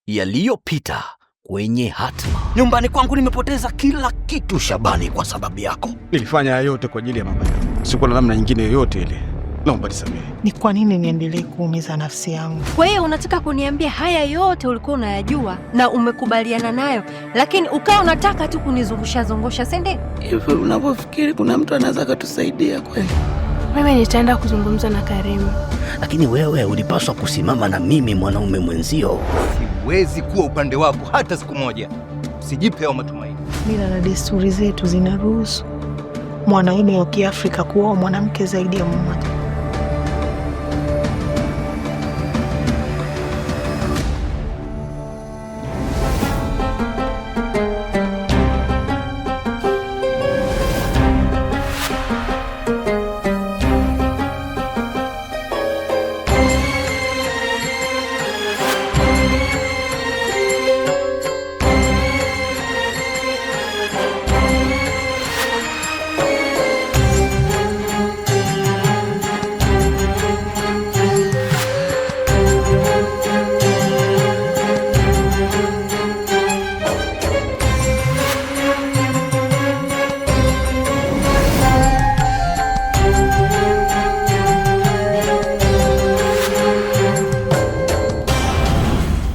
Yaliyopita kwenye Hatma. Nyumbani kwangu nimepoteza kila kitu, Shabani, kwa sababu yako. Nilifanya yote kwa ajili ya mama yangu. Sikuwa na namna nyingine yoyote ile. Naomba nisamehe. Ni kwa nini niendelee kuumiza nafsi yangu? Kwa hiyo unataka kuniambia haya yote ulikuwa unayajua na umekubaliana nayo, lakini ukawa unataka tu kunizungusha, si ndio? Hivi unapofikiri kuna mtu anaweza kutusaidia kweli? Mimi nitaenda kuzungumza na Karimu. Lakini wewe ulipaswa kusimama na mimi, mwanaume mwenzio. Siwezi kuwa upande wako hata siku moja. Usijipe au matumaini. Mila na desturi zetu zinaruhusu mwanaume wa Kiafrika kuoa mwanamke zaidi ya mmoja.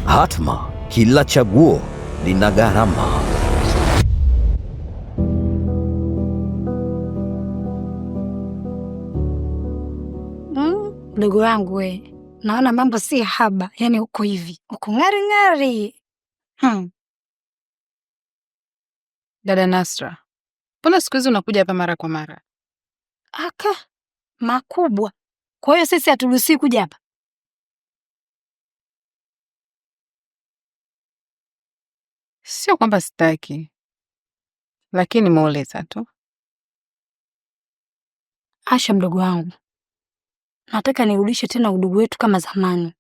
Hatma, kila chaguo lina gharama. Ndugu wangu we, naona mambo si haba, yani uko hivi, uko ngari. Dada Nasra, mbona siku hizi unakuja hapa mara kwa mara? Aka, makubwa. Kwa hiyo sisi haturuhusiwi kuja hapa? Sio kwamba sitaki, lakini nimeoleza tu. Asha mdogo wangu, nataka nirudishe tena udugu wetu kama zamani.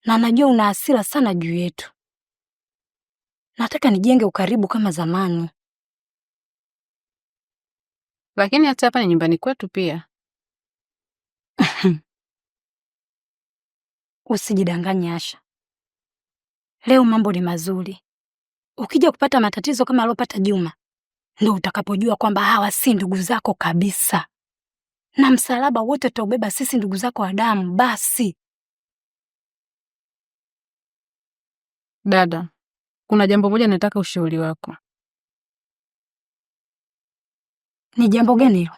Na najua una hasira sana juu yetu. Nataka nijenge ukaribu kama zamani. Lakini hata hapa ni nyumbani kwetu pia. Usijidanganye Asha. Leo mambo ni mazuri. Ukija kupata matatizo kama alopata Juma, ndio utakapojua kwamba hawa si ndugu zako kabisa. Na msalaba wote tutaubeba sisi ndugu zako wa damu basi. Dada, kuna jambo moja nataka ushauri wako. Ni jambo gani hilo?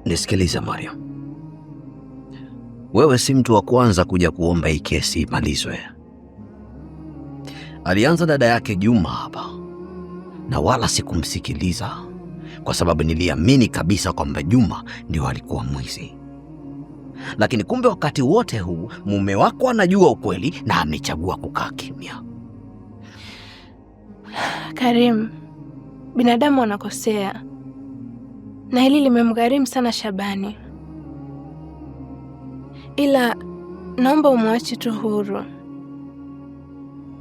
Nisikiliza Mario. Wewe si mtu wa kwanza kuja kuomba hii kesi imalizwe. Alianza dada yake Juma hapa, na wala sikumsikiliza kwa sababu niliamini kabisa kwamba Juma ndio alikuwa mwizi. Lakini kumbe wakati wote huu mume wako anajua ukweli na amechagua kukaa kimya. Karim, binadamu wanakosea. Na hili limemgharimu sana Shabani. Ila naomba umwache tu huru.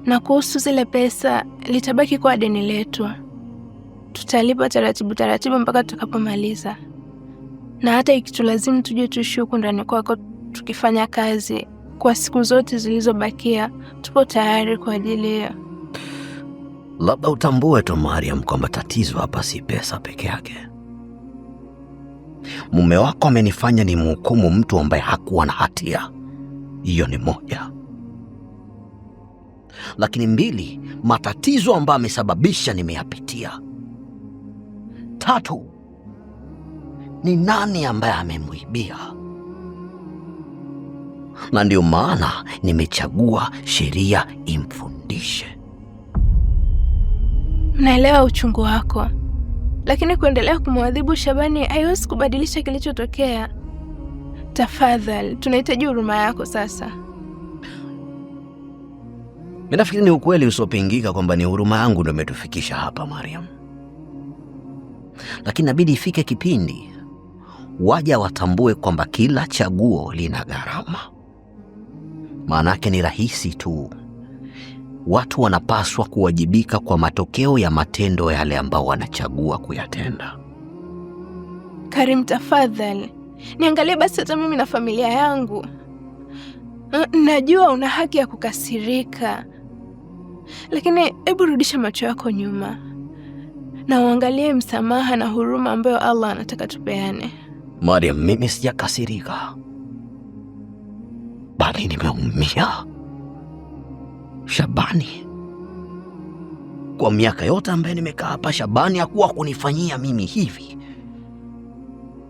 Na kuhusu zile pesa, litabaki kwa deni letu. Tutalipa taratibu mpaka tutakapomaliza. Na hata ikitulazimu tuje tuishi huku ndani kwako tukifanya kazi kwa siku zote zilizobakia, tupo tayari kwa ajili ya. Labda utambue tu Mariam kwamba tatizo hapa si pesa peke yake. Mume wako amenifanya ni mhukumu mtu ambaye hakuwa na hatia. Hiyo ni moja. Lakini mbili, matatizo ambayo amesababisha nimeyapitia. Tatu, ni nani ambaye amemwibia? Na ndio maana nimechagua sheria imfundishe. Naelewa uchungu wako. Lakini kuendelea kumwadhibu Shabani haiwezi kubadilisha kilichotokea. Tafadhali, tunahitaji huruma yako sasa. Mimi nafikiri ni ukweli usiopingika kwamba ni huruma yangu ndio imetufikisha hapa Mariam. Lakini inabidi ifike kipindi waja watambue kwamba kila chaguo lina gharama. Maana yake ni rahisi tu watu wanapaswa kuwajibika kwa matokeo ya matendo yale ambao wanachagua kuyatenda. Karim, tafadhali niangalie basi hata mimi na familia yangu. Najua una haki ya kukasirika, lakini hebu rudisha macho yako nyuma na uangalie msamaha na huruma ambayo Allah anataka tupeane. Mariam, mimi sijakasirika, bali nimeumia. Shabani, kwa miaka yote ambaye nimekaa hapa, Shabani hakuwa kunifanyia mimi hivi,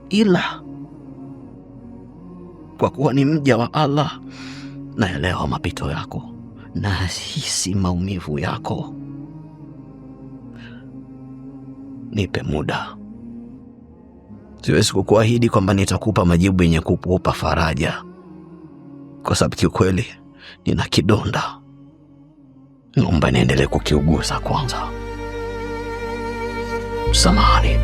ila kwa kuwa ni mja wa Allah, naelewa mapito yako na hisi maumivu yako. Nipe muda. Siwezi kukuahidi kwamba nitakupa majibu yenye kukupa faraja, kwa sababu kiukweli nina kidonda. Naomba niendelee kukiugusa kwanza. Samahani.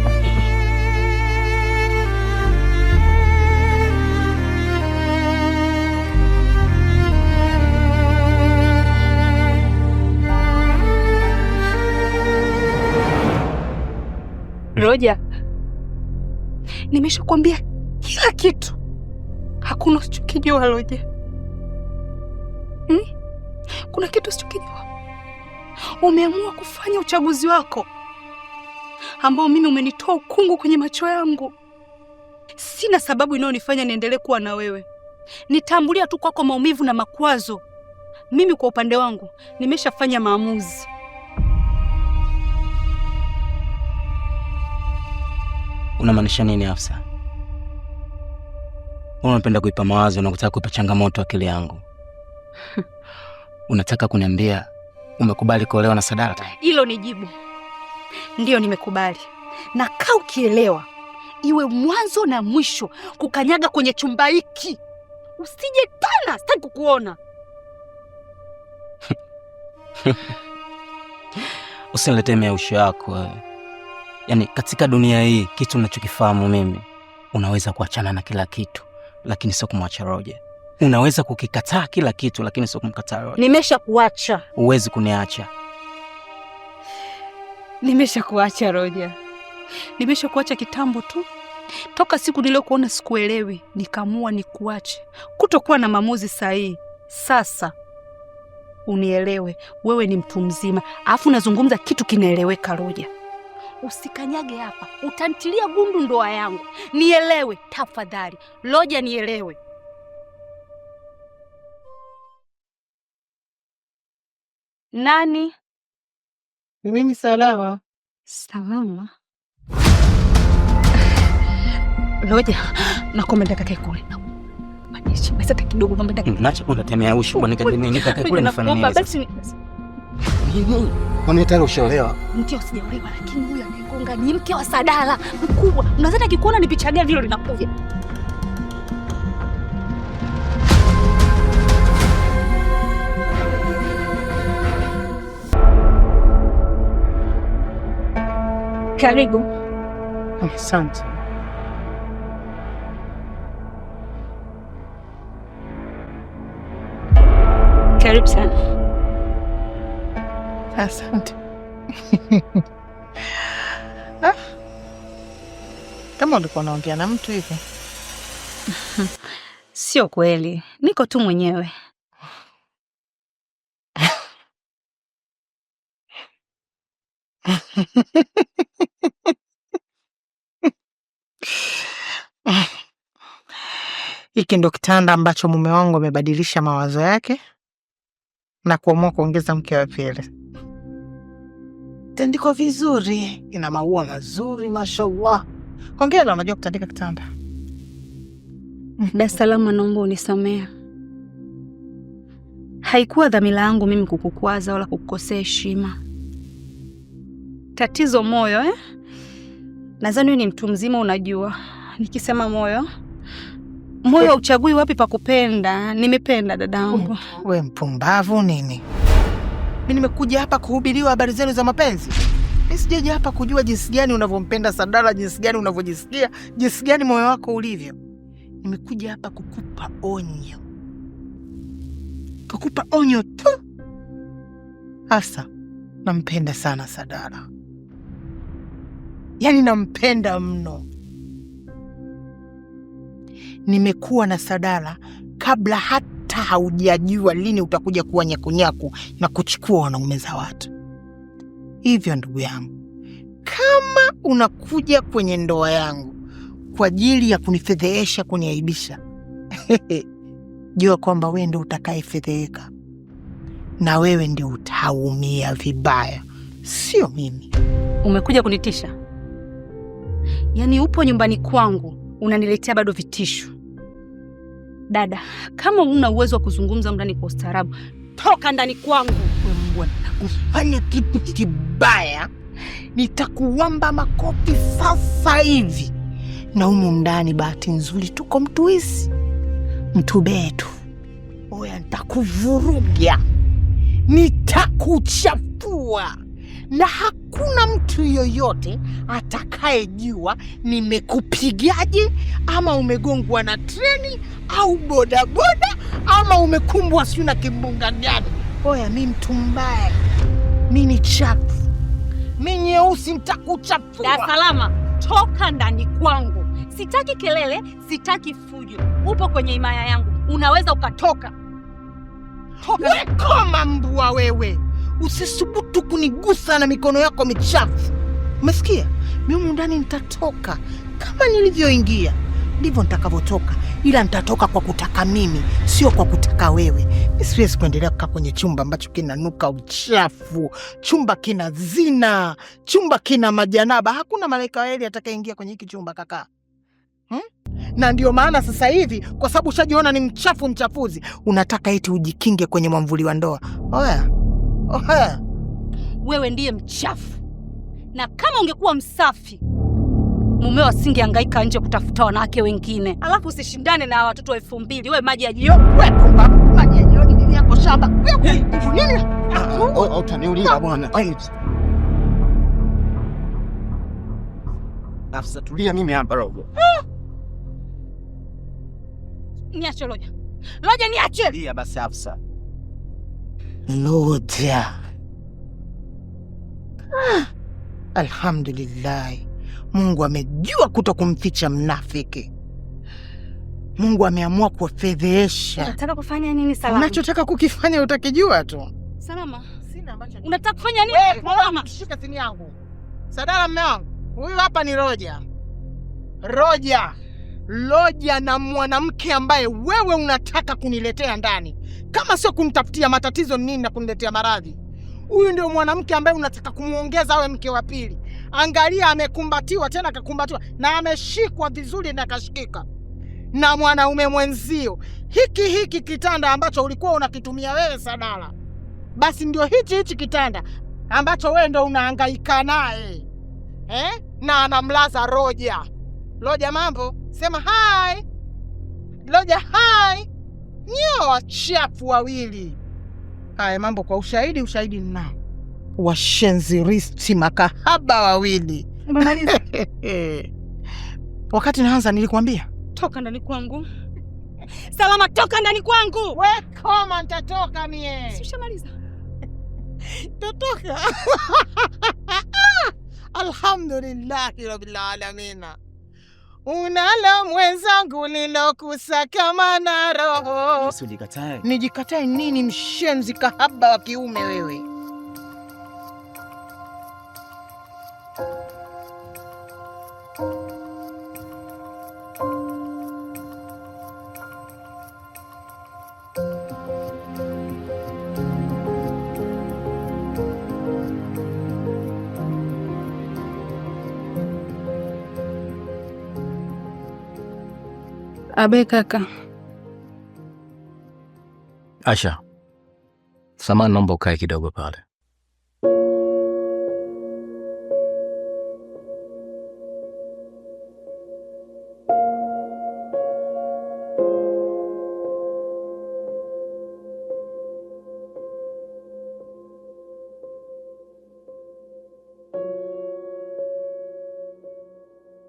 Roja, nimeshakwambia kila kitu. Hakuna usichokijua Roja. Kuna kitu usichokijua. Umeamua kufanya uchaguzi wako ambao mimi umenitoa ukungu kwenye macho yangu. Sina sababu inayonifanya niendelee kuwa na wewe. Nitambulia tu kwako maumivu na makwazo. Mimi kwa upande wangu nimeshafanya maamuzi. Unamaanisha nini Hafsa? Unapenda kuipa mawazo na kutaka kuipa changamoto akili yangu. Unataka kuniambia umekubali kuolewa na Sadala? Hilo ni jibu. Ndio, nimekubali. Na kaa ukielewa, iwe mwanzo na mwisho kukanyaga kwenye chumba hiki. Usije tena, sitaki kukuona. Usiniletee miausho yako wewe. Yaani katika dunia hii kitu unachokifahamu mimi, unaweza kuachana na kila kitu lakini sio kumwacha Roja. Unaweza kukikataa kila kitu lakini sio kumkataa Roja. Nimeshakuacha. Uwezi kuniacha. Nimeshakuacha Roja. Nimeshakuacha kitambo tu. Toka siku niliyokuona sikuelewi, nikaamua nikuache. Kutokuwa na maamuzi sahihi. Sasa unielewe, wewe ni mtu mzima, alafu nazungumza kitu kinaeleweka Roja. Usikanyage hapa, utantilia gundu ndoa yangu. Nielewe tafadhali. Roja, nielewe. Nani? Mimi Salama. Salama. Roja, nakomba ndakakae kule. Manisha, basi hata kidogo naomba ndakakae. Unacha kunatemea ushu kwa nikakae kule nifanye nini? Basi nini? Kwani tayari ushaolewa? Mke usijaolewa, lakini huyu anayegonga ni mke wa Sadala mkubwa. Unadhani akikuona ni picha gani hilo linakuja? Karibu. Asante. Karibu sana. Asante. Kama ulikuwa unaongea na mtu hivi? Sio kweli. Niko tu mwenyewe. Hiki ndo kitanda ambacho mume wangu amebadilisha mawazo yake na kuamua kuongeza mke wa pili. Tandiko vizuri, ina maua mazuri, mashallah. Hongera, unajua kutandika kitanda. Dar es Salaam, naomba unisamehe. Haikuwa dhamira yangu mimi kukukwaza wala kukukosea heshima. Tatizo moyo, Nadhani wewe ni mtu mzima unajua. Nikisema moyo uchagui wapi pa kupenda. Nimependa dadangu. We mpumbavu nini? Mimi nimekuja hapa kuhubiriwa habari zenu za mapenzi. Mimi sijaja hapa kujua jinsi gani unavyompenda Sadala, jinsi gani unavyojisikia, jinsi gani moyo wako ulivyo. Nimekuja hapa kukupa onyo. Kukupa onyo tu. Hasa nampenda sana Sadala, yaani nampenda mno. Nimekuwa na Sadala kabla hata haujajua lini utakuja kuwa nyakunyaku na kuchukua wanaume za watu. Hivyo ndugu yangu, kama unakuja kwenye ndoa yangu kwa ajili ya kunifedhehesha, kuniaibisha, jua kwamba wewe ndio utakayefedheheka na wewe ndio utaumia vibaya, sio mimi. Umekuja kunitisha? Yaani upo nyumbani kwangu unaniletea bado vitisho? Dada, kama una uwezo wa kuzungumza ndani kwa ustaarabu, toka ndani kwangu. Wewe kufanya kitu kibaya, nitakuwamba makofi sasa hivi. Na humu ndani bahati nzuri tuko mtuisi, mtubetu. Oya, nitakuvuruga, nitakuchafua, na hakuna mtu yoyote atakayejua nimekupigaje, ama umegongwa na treni au bodaboda, ama umekumbwa siyo na kimbunga gani. Oya, mi mtu mbaya, mi ni chafu, mi nyeusi, nitakuchafua. Dar es Salaam, toka ndani kwangu. Sitaki kelele, sitaki fujo. Upo kwenye himaya yangu, unaweza ukatoka. Wewe koma mbwa wewe, usisubutu kunigusa na mikono yako michafu. Umesikia? Mimi ndani nitatoka kama nilivyoingia, ndivyo nitakavyotoka, ila nitatoka kwa kutaka mimi, sio kwa kutaka wewe. Mimi siwezi kuendelea kukaa kwenye chumba ambacho kinanuka uchafu, chumba kina zina, chumba kina majanaba. Hakuna malaika wa heri atakayeingia kwenye hiki chumba kaka. Na ndio maana sasa hivi, kwa sababu ushajiona ni mchafu mchafuzi, unataka eti ujikinge kwenye mwamvuli wa ndoa. Oya, oya, wewe ndiye mchafu. Na kama ungekuwa msafi, mumeo asingehangaika nje kutafuta wanawake wengine. Alafu usishindane na watoto wa 2000. Wewe maji ya jioni. Wewe pumba, maji ya jioni nini yako shamba? Wewe nini? Utaniulia bwana. Nafsa, tulia, mimi hapa rogo. Niache Roja. Roja, niache. Tulia basi Hafsa. Roja. Alhamdulillah. Mungu amejua kutokumficha mnafiki. Mungu ameamua kuwafedhesha. Unataka kufanya nini Salama? Unachotaka kukifanya utakijua tu. Salama. Sina ambacho. Unataka kufanya nini? Mama, shika simu yangu. Sadala mume wangu. Huyu hapa ni Roja. Roja na mwanamke ambaye wewe unataka kuniletea ndani. Kama sio kunitafutia matatizo nini na kuniletea maradhi. Huyu ndio mwanamke ambaye unataka kumuongeza awe mke wa pili. Angalia, amekumbatiwa tena akakumbatiwa na ameshikwa vizuri na kashikika na mwanaume mwenzio. Hiki kitanda ambacho ulikuwa unakitumia wewe Sadala, basi ndio hichi kitanda ambacho wewe ndio unahangaika naye. Na anamlaza Roja. Roja, mambo? Sema hai. Roja, hai. Nyo wachafu wawili. Haya, mambo kwa ushahidi ninao. Washenzi risti makahaba wawili. Umemaliza? Wakati naanza nilikwambia toka ndani kwangu. Salama, toka ndani kwangu. Wewe koma, nitatoka mie. Si ushamaliza? Totoka. Alhamdulillah rabbil alamin. Unalo mwenzangu nilokusaka mana roho. Usikatae. Nijikatae nini, mshenzi kahaba wa kiume wewe? Abe kaka. Asha, samahani, naomba ukae kidogo pale.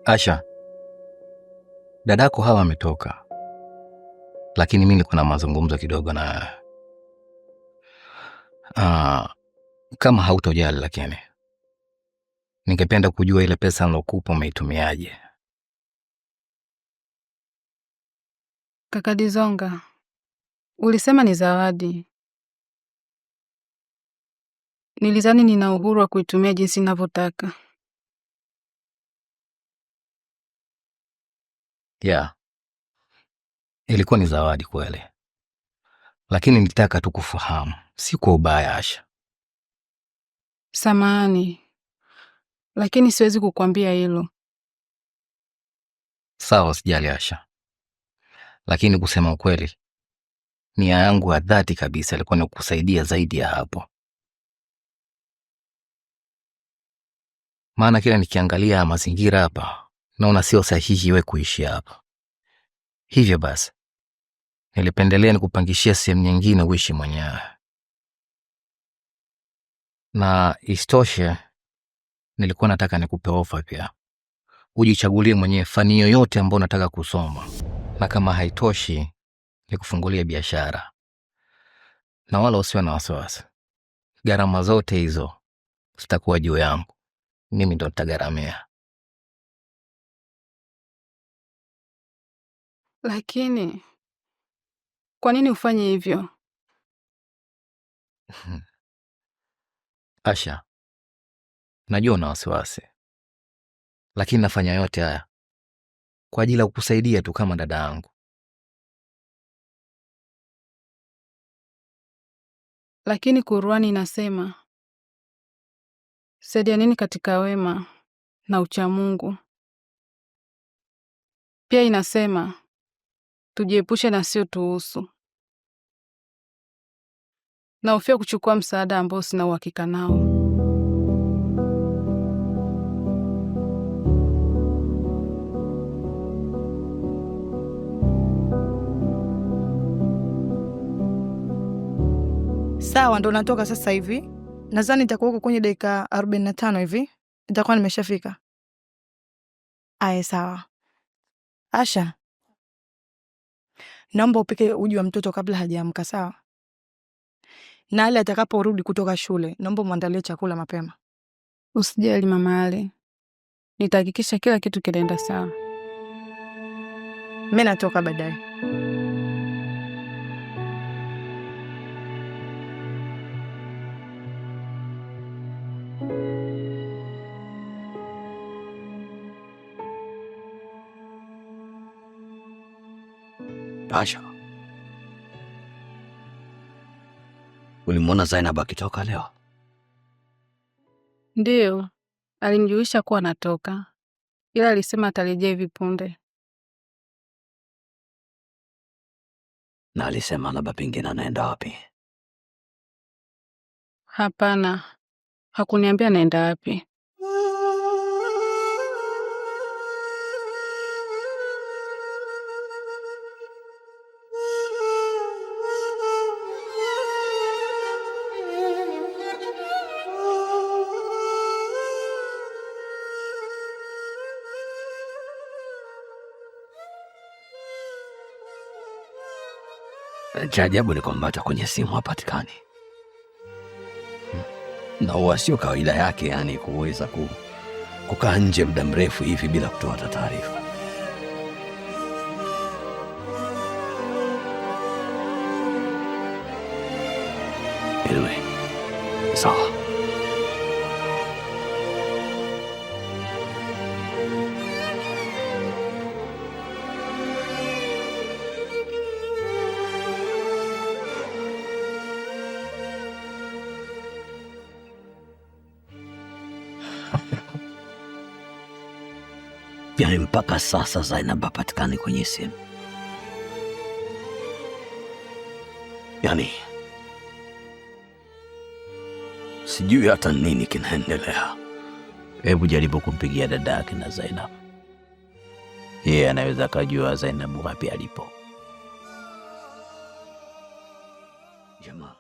Asha, dadako Hawa ametoka, lakini mimi nilikuwa na mazungumzo kidogo na Kama hautojali, lakini ningependa kujua ile pesa nilokupa umeitumiaje? Kaka Dizonga, ulisema ni zawadi. Nilidhani nina uhuru wa kuitumia jinsi ninavyotaka. Yeah. Ilikuwa ni zawadi kweli. Lakini nilitaka tu kufahamu, si kwa ubaya Asha. Samahani, lakini siwezi kukwambia hilo. Sawa, sijali Asha. Lakini kusema ukweli, nia yangu ya dhati kabisa ilikuwa ni kukusaidia zaidi ya hapo. Maana kila nikiangalia mazingira hapa, naona sio sahihi wewe kuishi hapa. Hivyo basi, nilipendelea nikupangishia sehemu nyingine uishi mwenyewe. Na istoshe, nilikuwa nataka nikupe ofa pia. Ujichagulie mwenyewe fani yoyote ambayo unataka kusoma. Na kama haitoshi, nikufungulie biashara. Na wala usiwe na wasiwasi. Gharama zote hizo zitakuwa juu yangu. Mimi ndo nitagharamia. Lakini kwa nini ufanye hivyo? Asha, najua una wasiwasi. Lakini nafanya yote haya kwa ajili ya kukusaidia tu kama dada yangu. Lakini Qur'ani inasema saidianeni katika wema na uchamungu. Pia inasema tujiepushe na sio tuhusu. Na ufia kuchukua msaada ambao sina uhakika nao. Sawa, ndo natoka sasa hivi. Nadhani nitakuwa huko kwenye dakika 45 hivi. Nitakuwa nimeshafika. Aye, sawa. Asha, naomba upike uji wa mtoto kabla hajaamka, sawa? Na Ale atakaporudi kutoka shule, naomba muandalie chakula mapema. Usijali Mama Ale. Nitahakikisha kila kitu kinaenda sawa. Mimi natoka baadaye. Asha, ulimwona Zainab akitoka leo? Ndiyo, alinijulisha kuwa anatoka, ila alisema atarejea hivi punde. Na alisema labda pengine anaenda wapi? Hapana, hakuniambia anaenda wapi. Cha ajabu ni kwamba hata kwenye simu hapatikani. Na huwa sio kawaida yake, yani kuweza kukaa nje muda mrefu hivi bila kutoa taarifa. Anyway, sawa. Yaani mpaka sasa Zainab hapatikani kwenye simu. Yaani sijui hata nini kinaendelea. Hebu jaribu kumpigia dada yake na Zainab. Yeye anaweza kujua Zainab wapi alipo. Jamaa,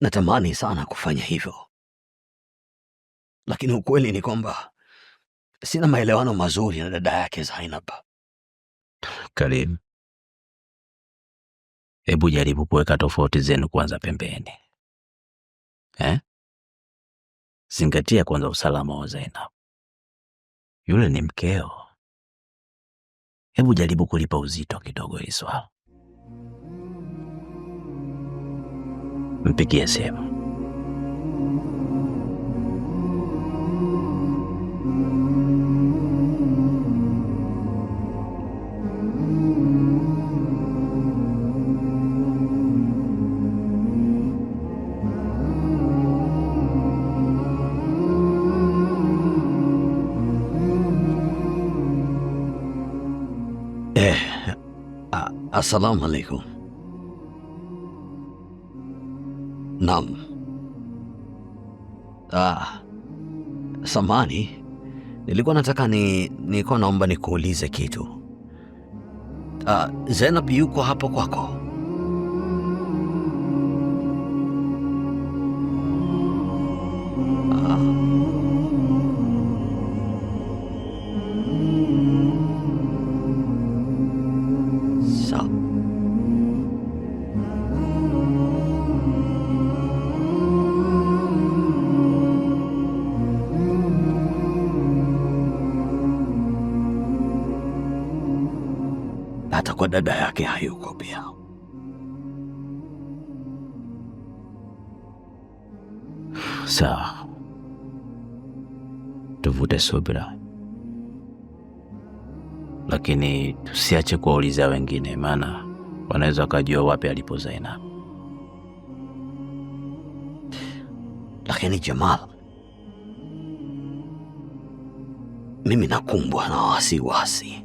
natamani sana kufanya hivyo, lakini ukweli ni kwamba sina maelewano mazuri na dada yake Zainab. Karim, hebu jaribu kuweka tofauti zenu kwanza pembeni. Zingatia kwanza usalama wa Zainab. Yule ni mkeo. Hebu jaribu kulipa uzito kidogo hili swala. Mpigie simu. Assalamu alaikum. Naam. Samani, nilikuwa nataka nilikuwa naomba nikuulize kitu. Zainab yuko hapo kwako? Hata kwa dada yake hayuko pia. Sawa, tuvute subira, lakini tusiache kuwauliza wengine, maana wanaweza wakajua wapi alipo Zainab. Lakini Jamal, mimi nakumbwa na wasiwasi.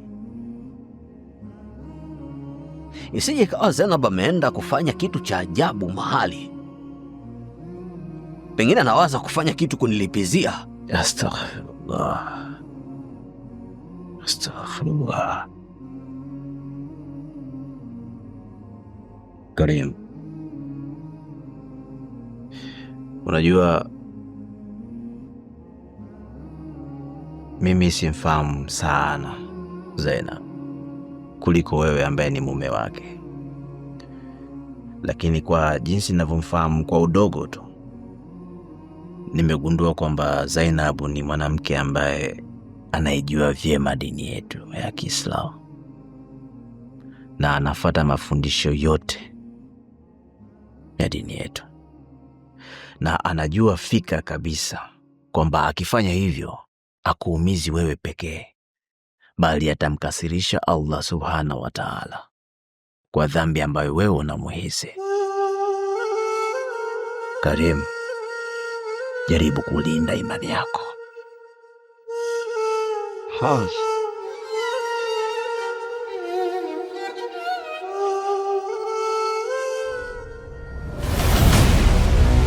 Isije kawa Zainab ameenda kufanya kitu cha ajabu mahali. Pengine anawaza kufanya kitu kunilipizia. Astaghfirullah. Astaghfirullah. Karim, unajua mimi simfahamu sana Zainab kuliko wewe ambaye ni mume wake, lakini kwa jinsi ninavyomfahamu kwa udogo tu, nimegundua kwamba Zainab ni mwanamke ambaye anaijua vyema dini yetu ya Kiislamu na anafuata mafundisho yote ya dini yetu, na anajua fika kabisa kwamba akifanya hivyo akuumizi wewe pekee, bali atamkasirisha Allah subhanahu wa ta'ala kwa dhambi ambayo wewe unamuhisi. Karim, jaribu kulinda imani yako.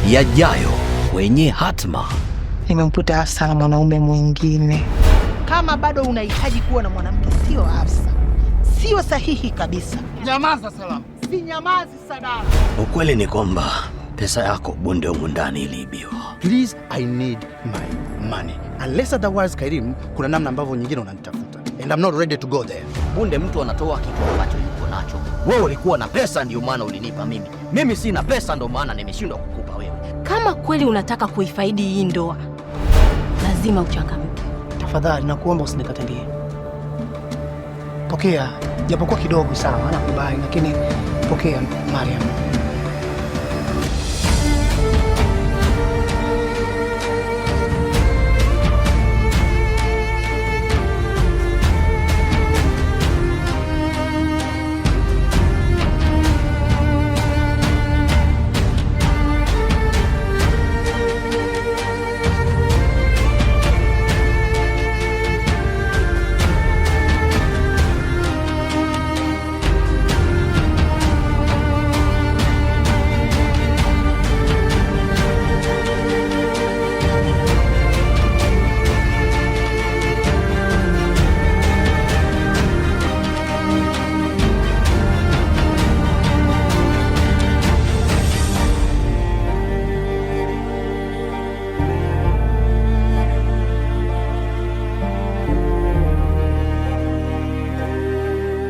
Yajayo kwenye hatma. Nimemkuta Hafsa na mwanaume mwingine. Kama bado unahitaji kuwa na mwanamke, sio Hafsa, sio sahihi kabisa. Nyamaza Salama. Si nyamazi Sadala. Ukweli ni kwamba pesa yako bonde humu ndani iliibiwa. Please, I need my money. Unless otherwise, Karim, kuna namna ambavyo nyingine unanitafuta. And I'm not ready to go there. Bunde mtu anatoa kitu ambacho yuko nacho. Wewe ulikuwa na pesa ndio maana ulinipa mimi. Mimi sina pesa ndio maana nimeshindwa kukupa wewe. Kama kweli unataka kuifaidi hii ndoa, lazima uchangamke. Tafadhali nakuomba usinikatalie. Pokea, japokuwa kidogo sawa, nakubali, lakini pokea Mariam.